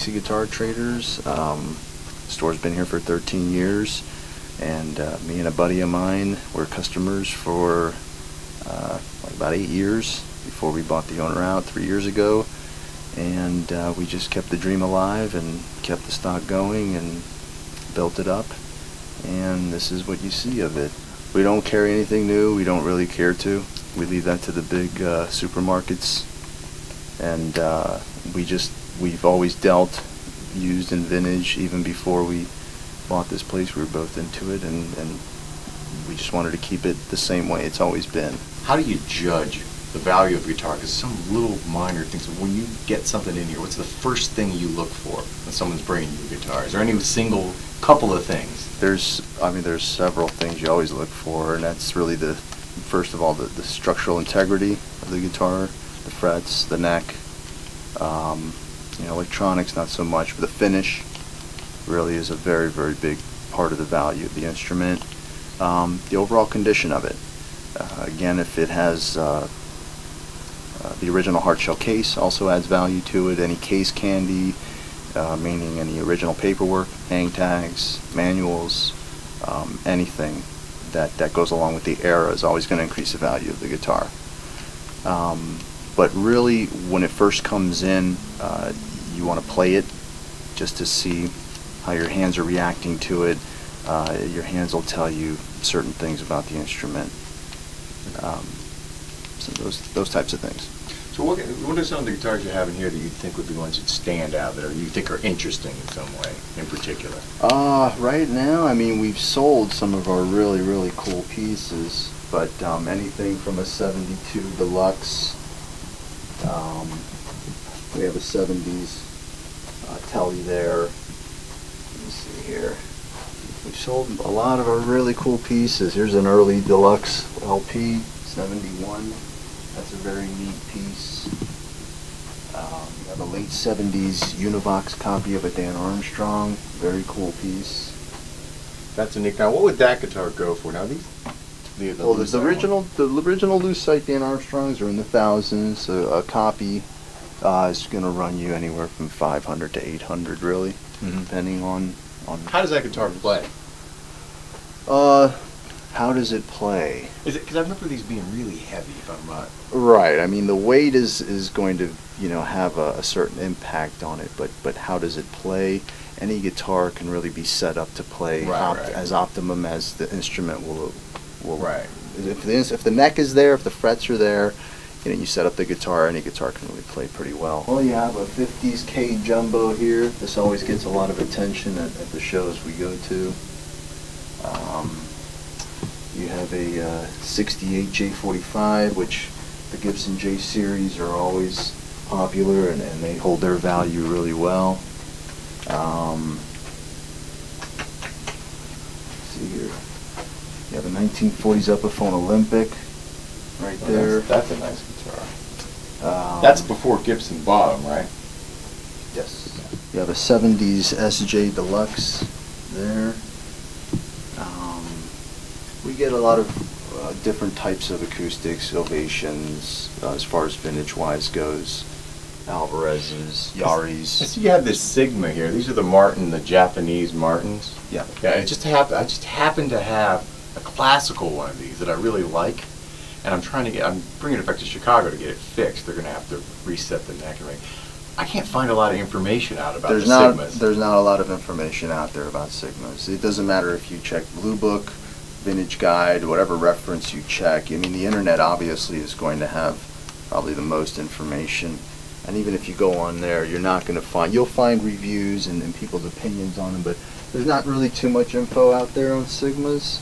Dixie Guitar Traders. The store's been here for 13 years, and me and a buddy of mine were customers for about 8 years before we bought the owner out 3 years ago, and we just kept the dream alive and kept the stock going and built it up, and this is what you see of it. We don't carry anything new. We don't really care to. We leave that to the big supermarkets, and we've always dealt used and vintage. Even before we bought this place, we were both into it, and we just wanted to keep it the same way it's always been. How do you judge the value of a guitar? Because some little minor things. When you get something in here, what's the first thing you look for when someone's bringing you a guitar? Is there any single couple of things? There's several things you always look for, and that's really first of all the structural integrity of the guitar, the frets, the neck. Electronics not so much, but the finish really is a very, very big part of the value of the instrument. The overall condition of it. Again, if it has the original hardshell case, also adds value to it. Any case candy, meaning any original paperwork, hang tags, manuals, anything that goes along with the era is always going to increase the value of the guitar. But really, when it first comes in, you want to play it just to see how your hands are reacting to it. Your hands will tell you certain things about the instrument. So those types of things. So what are some of the guitars you have in here that you think would be ones that stand out, that you think are interesting in some way in particular? Right now, we've sold some of our really, really cool pieces, but anything from a 72 Deluxe, we have a 70s Telly there. Let me see here. We've sold a lot of our really cool pieces. Here's an early Deluxe LP, 71. That's a very neat piece. We have a late 70s Univox copy of a Dan Armstrong. Very cool piece. That's a neat. Now, what would that guitar go for? Now, the original Lucite Dan Armstrongs are in the thousands. A copy is going to run you anywhere from 500 to 800, really, depending on. How does that guitar play? How does it play? Is it because I remember these being really heavy, if I'm not. Right. The weight is going to have a certain impact on it, but how does it play? Any guitar can really be set up to play as optimum as the instrument will. Right. If the neck is there, if the frets are there, you set up the guitar, any guitar can really play pretty well. Well, you have a 50s K Jumbo here. This always gets a lot of attention at the shows we go to. You have a 68 J45, which the Gibson J series are always popular, and they hold their value really well. Let's see here. You have a 1940s Epiphone Olympic right there. That's a nice guitar. That's before Gibson bought them, right? Yes. You have a 70s SJ Deluxe there. We get a lot of different types of acoustics, Ovations, as far as vintage-wise goes. Alvarez's, Yaris. I see you have this Sigma here. These are the Japanese Martins. Yeah. Yeah. I just happen to have a classical one of these that I really like, and I'm bringing it back to Chicago to get it fixed. They're going to have to reset the neck and everything. I can't find a lot of information out about Sigmas. There's not a lot of information out there about Sigmas. It doesn't matter if you check Blue Book, Vintage Guide, whatever reference you check. The internet obviously is going to have probably the most information. And even if you go on there, you're not going to you'll find reviews and people's opinions on them, but there's not really too much info out there on Sigmas.